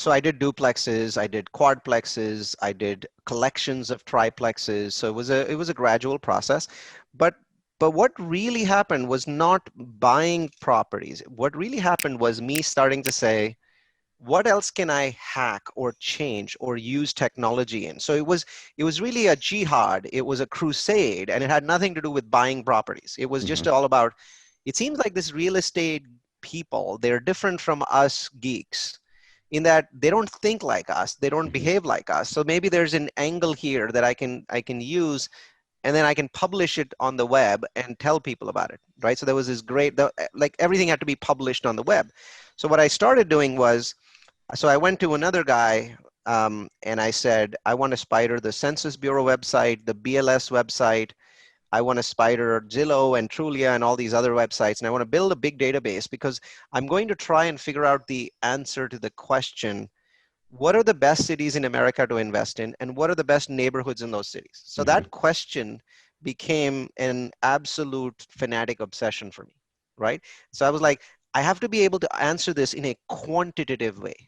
So I did duplexes, I did quadplexes, I did collections of triplexes. So it was a gradual process. But what really happened was not buying properties. What really happened was me starting to say, what else can I hack or change or use technology in? So it was really a jihad. It was a crusade, and it had nothing to do with buying properties. It was just all about, it seems like this real estate people, they're different from us geeks in that they don't think like us, they don't behave like us. So maybe there's an angle here that I can use, and then I can publish it on the web and tell people about it, right? So there was this great, like everything had to be published on the web. So what I started doing was, so I went to another guy and I said, I want to spider the Census Bureau website, the BLS website. I want to spider Zillow and Trulia and all these other websites. And I want to build a big database because I'm going to try and figure out the answer to the question, what are the best cities in America to invest in? And what are the best neighborhoods in those cities? So that question became an absolute fanatic obsession for me, right? So I was like, I have to be able to answer this in a quantitative way.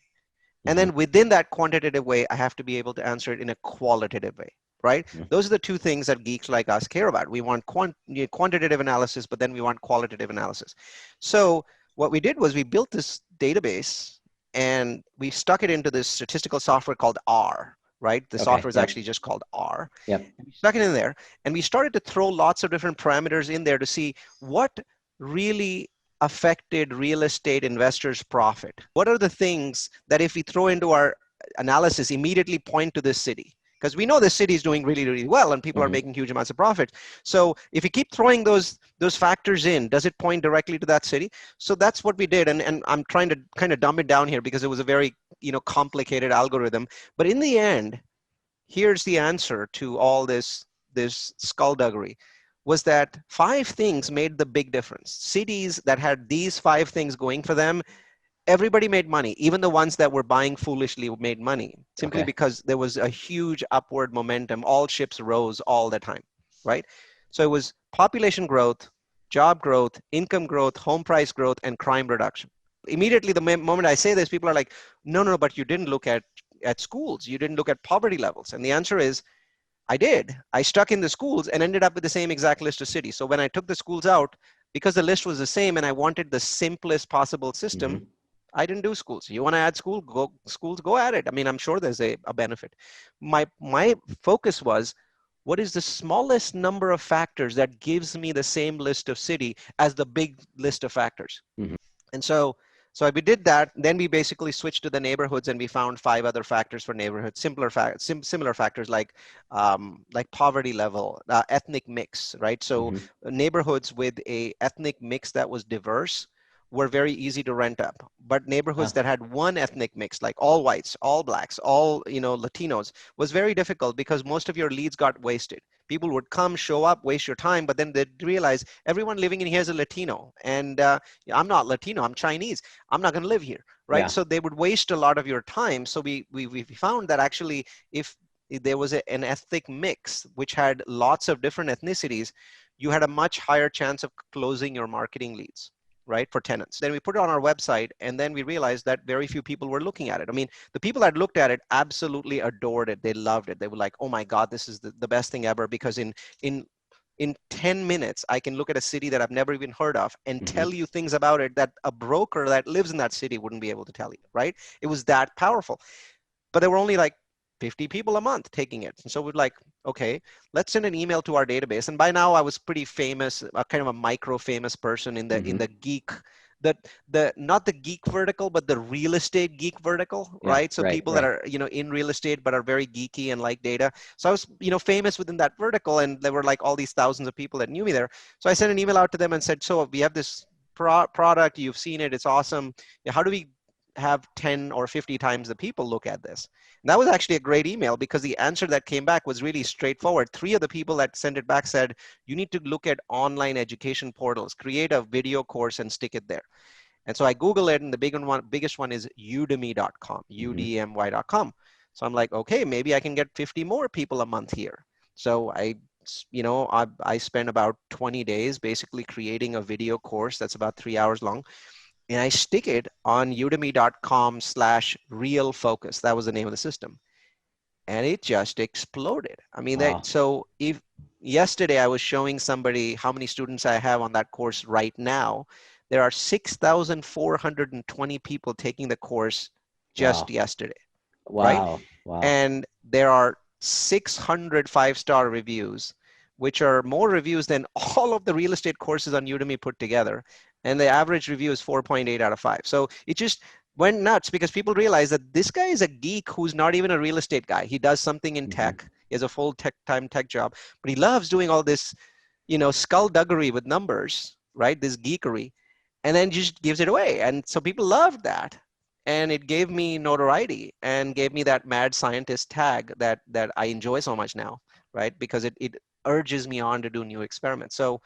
And then within that quantitative way, I have to be able to answer it in a qualitative way, right? Those are the two things that geeks like us care about. We want quantitative analysis, but then we want qualitative analysis. So what we did was we built this database and we stuck it into this statistical software called R, right? The software is actually just called R. And we stuck it in there and we started to throw lots of different parameters in there to see what really affected real estate investors' profit. What are the things that if we throw into our analysis immediately point to this city? Because we know this city is doing really, really well and people are making huge amounts of profit. So if you keep throwing those factors in, does it point directly to that city? So that's what we did. And I'm trying to kind of dumb it down here because it was a very, complicated algorithm. But in the end, here's the answer to all this skullduggery, was that 5 things made the big difference. Cities that had these 5 things going for them, everybody made money. Even the ones that were buying foolishly made money, simply because there was a huge upward momentum. All ships rose all the time, right? So it was population growth, job growth, income growth, home price growth, and crime reduction. Immediately, the moment I say this, people are like, no, but you didn't look at schools. You didn't look at poverty levels. And the answer is, I did. I stuck in the schools and ended up with the same exact list of cities. So when I took the schools out, because the list was the same and I wanted the simplest possible system, I didn't do schools. You want to add schools, go at it. I mean, I'm sure there's a benefit. My focus was, what is the smallest number of factors that gives me the same list of city as the big list of factors? And so we did that. Then we basically switched to the neighborhoods and we found 5 other factors for neighborhoods, similar factors like poverty level, ethnic mix, right? So neighborhoods with a ethnic mix that was diverse were very easy to rent up. But neighborhoods that had one ethnic mix, like all whites, all blacks, all Latinos, was very difficult because most of your leads got wasted. People would come, show up, waste your time, but then they'd realize everyone living in here is a Latino, and I'm not Latino, I'm Chinese. I'm not going to live here, right? So they would waste a lot of your time. So we found that actually, if there was an ethnic mix which had lots of different ethnicities, you had a much higher chance of closing your marketing leads, right, for tenants. Then we put it on our website, and then we realized that very few people were looking at it. I mean, the people that looked at it absolutely adored it. They loved it. They were like, oh my God, this is the best thing ever, because in 10 minutes, I can look at a city that I've never even heard of and tell you things about it that a broker that lives in that city wouldn't be able to tell you, right? It was that powerful. But there were only like 50 people a month taking it. And so we're like, okay, let's send an email to our database. And by now I was pretty famous, kind of a micro famous person in the geek, not the geek vertical, but the real estate geek vertical, right? So people that are, in real estate, but are very geeky and like data. So I was, famous within that vertical, and there were like all these thousands of people that knew me there. So I sent an email out to them and said, so we have this product, you've seen it, it's awesome. How do we have 10 or 50 times the people look at this? And that was actually a great email, because the answer that came back was really straightforward. 3 of the people that sent it back said, you need to look at online education portals, create a video course and stick it there. And so I Google it, and the biggest one is udemy.com, udmy.com. So I'm like, okay, maybe I can get 50 more people a month here. So I spent about 20 days basically creating a video course that's about 3 hours long. and I stick it on udemy.com/real focus. That was the name of the system. And it just exploded. I mean, Wow. so if yesterday I was showing somebody how many students I have on that course right now, there are 6,420 people taking the course just Wow. yesterday, right? Wow. Wow. And there are 600 five-star reviews, which are more reviews than all of the real estate courses on Udemy put together. And the average review is 4.8 out of 5. So it just went nuts because people realize that this guy is a geek who's not even a real estate guy. He does something in Hmm. tech. He has a full time tech job, but he loves doing all this, skullduggery with numbers, right? This geekery, and then just gives it away. And so people loved that. And it gave me notoriety and gave me that mad scientist tag that I enjoy so much now, right? Because it urges me on to do new experiments. So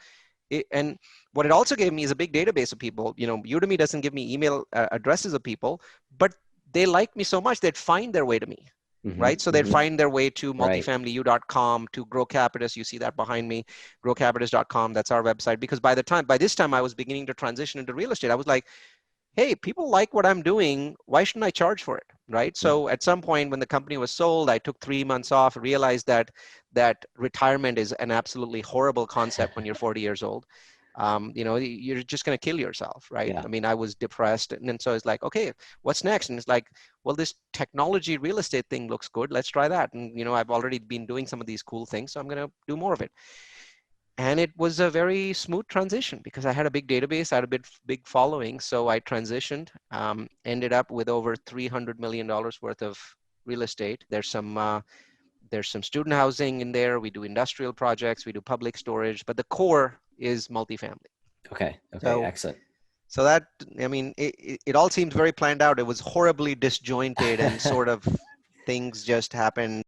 and what it also gave me is a big database of people. Udemy doesn't give me email addresses of people, but they like me so much they'd find their way to me, Hmm. right? So they'd Hmm. find their way to Right. multifamilyu.com, to Grow Capitalist. You see that behind me, growcapitalist.com. That's our website. Because by this time I was beginning to transition into real estate. I was like, hey, people like what I'm doing. Why shouldn't I charge for it? Right. Yeah. So at some point when the company was sold, I took 3 months off, realized that retirement is an absolutely horrible concept when you're 40 years old. You're just going to kill yourself, right? Yeah. I mean, I was depressed. And then so it's like, okay, what's next? And it's like, well, this technology real estate thing looks good. Let's try that. And, I've already been doing some of these cool things, so I'm going to do more of it. And it was a very smooth transition because I had a big database, I had a big following. So I transitioned, ended up with over $300 million worth of real estate. There's some student housing in there. We do industrial projects, we do public storage, but the core is multifamily. Okay. Okay. So, Excellent. so that, I mean, it all seems very planned out. It was horribly disjointed and sort of things just happened.